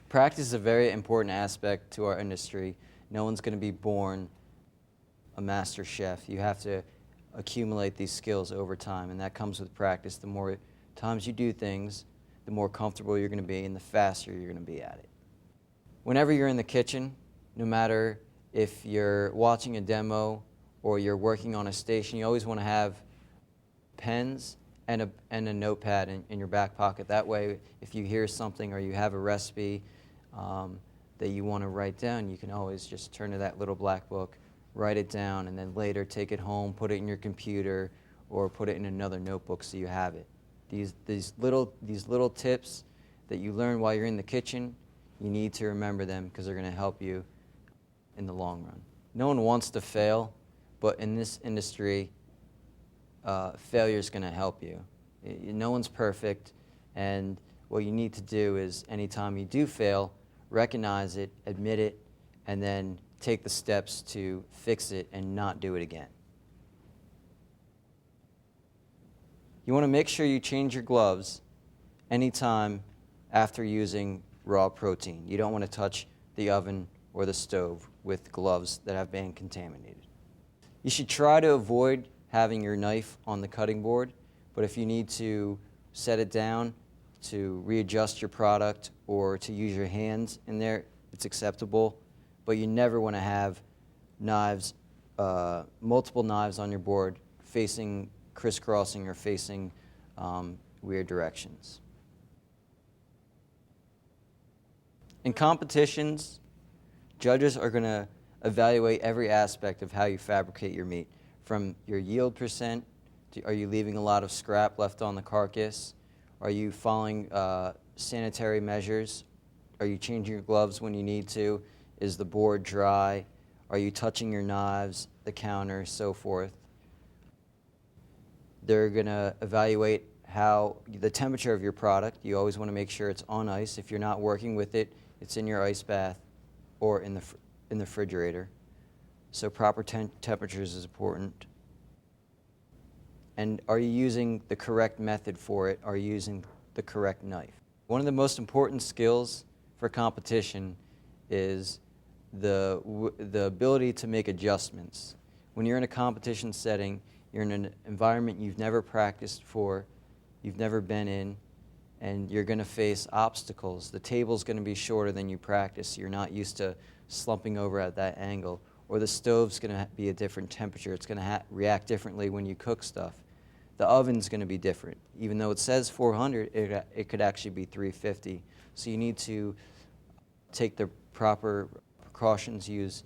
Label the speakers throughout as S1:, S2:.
S1: Practice is a very important aspect to our industry. No one's going to be born a master chef. You have to accumulate these skills over time, and that comes with practice. The more times you do things, the more comfortable you're going to be and the faster you're going to be at it. Whenever you're in the kitchen, no matter if you're watching a demo or you're working on a station, you always want to have pens and a notepad in your back pocket. That way, if you hear something or you have a recipe that you want to write down, you can always just turn to that little black book, write it down, and then later take it home, put it in your computer, or put it in another notebook so you have it. These little tips that you learn while you're in the kitchen, you need to remember them because they're going to help you in the long run. No one wants to fail, but in this industry, failure is going to help you. No one's perfect, and what you need to do is anytime you do fail, recognize it, admit it, and then take the steps to fix it and not do it again. You want to make sure you change your gloves anytime after using raw protein. You don't want to touch the oven or the stove with gloves that have been contaminated. You should try to avoid having your knife on the cutting board, but if you need to set it down to readjust your product or to use your hands in there, it's acceptable. But you never want to have knives, multiple knives on your board facing crisscrossing or facing weird directions. In competitions, judges are going to evaluate every aspect of how you fabricate your meat, from your yield percent, are you leaving a lot of scrap left on the carcass, are you following sanitary measures, are you changing your gloves when you need to, is the board dry, are you touching your knives, the counter, so forth. They're going to evaluate the temperature of your product. You always want to make sure it's on ice. If you're not working with it, it's in your ice bath or in the refrigerator. So proper temperatures is important. And are you using the correct method for it? Are you using the correct knife? One of the most important skills for competition is the ability to make adjustments. When you're in a competition setting, you're in an environment you've never practiced for, you've never been in, and you're going to face obstacles. The table's going to be shorter than you practice. You're not used to slumping over at that angle. Or the stove's going to be a different temperature. It's going to react differently when you cook stuff. The oven's going to be different. Even though it says 400, it could actually be 350. So you need to take the proper precautions, use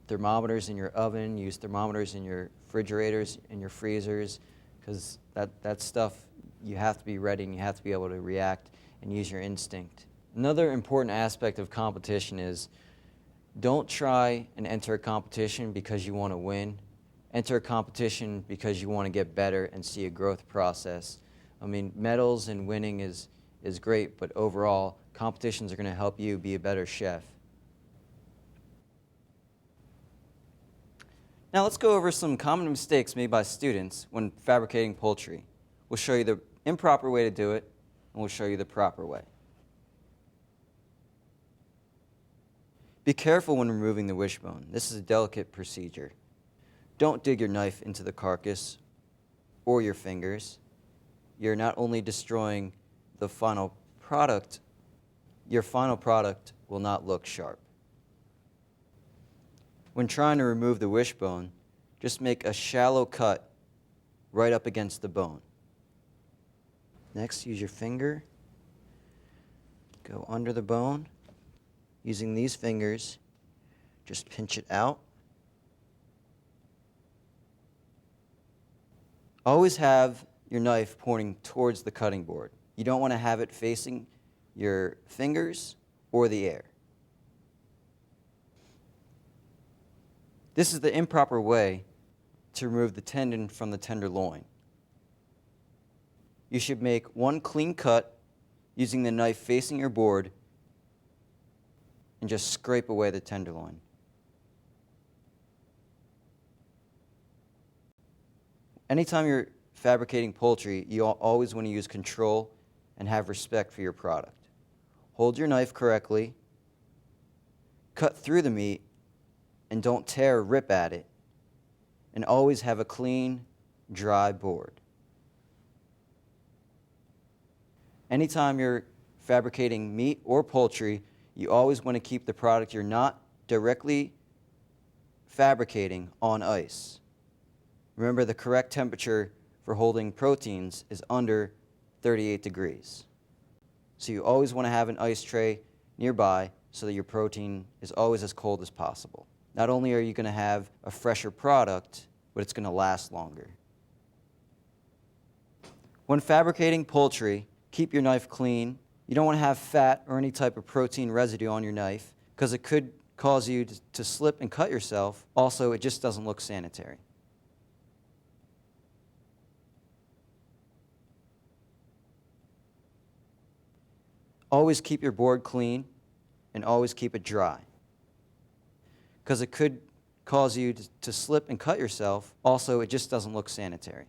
S1: thermometers in your oven, use thermometers in your refrigerators, in your freezers, because that stuff, you have to be ready and you have to be able to react and use your instinct. Another important aspect of competition is don't try and enter a competition because you want to win. Enter a competition because you want to get better and see a growth process. I mean, medals and winning is great, but overall, competitions are going to help you be a better chef. Now let's go over some common mistakes made by students when fabricating poultry. We'll show you the improper way to do it, and we'll show you the proper way. Be careful when removing the wishbone. This is a delicate procedure. Don't dig your knife into the carcass or your fingers. You're not only destroying the final product, your final product will not look sharp. When trying to remove the wishbone, just make a shallow cut right up against the bone. Next, use your finger. Go under the bone. Using these fingers, just pinch it out. Always have your knife pointing towards the cutting board. You don't want to have it facing your fingers or the air. This is the improper way to remove the tendon from the tenderloin. You should make one clean cut using the knife facing your board and just scrape away the tenderloin. Anytime you're fabricating poultry, you always want to use control and have respect for your product. hold your knife correctly, cut through the meat, and don't tear or rip at it, and always have a clean, dry board. Anytime you're fabricating meat or poultry, you always want to keep the product you're not directly fabricating on ice. Remember, the correct temperature for holding proteins is under 38 degrees. So you always want to have an ice tray nearby so that your protein is always as cold as possible. Not only are you going to have a fresher product, but it's going to last longer. When fabricating poultry, keep your knife clean. You don't want to have fat or any type of protein residue on your knife because it could cause you to slip and cut yourself. Also, it just doesn't look sanitary. Always keep your board clean and always keep it dry because it could cause you to slip and cut yourself. Also, it just doesn't look sanitary.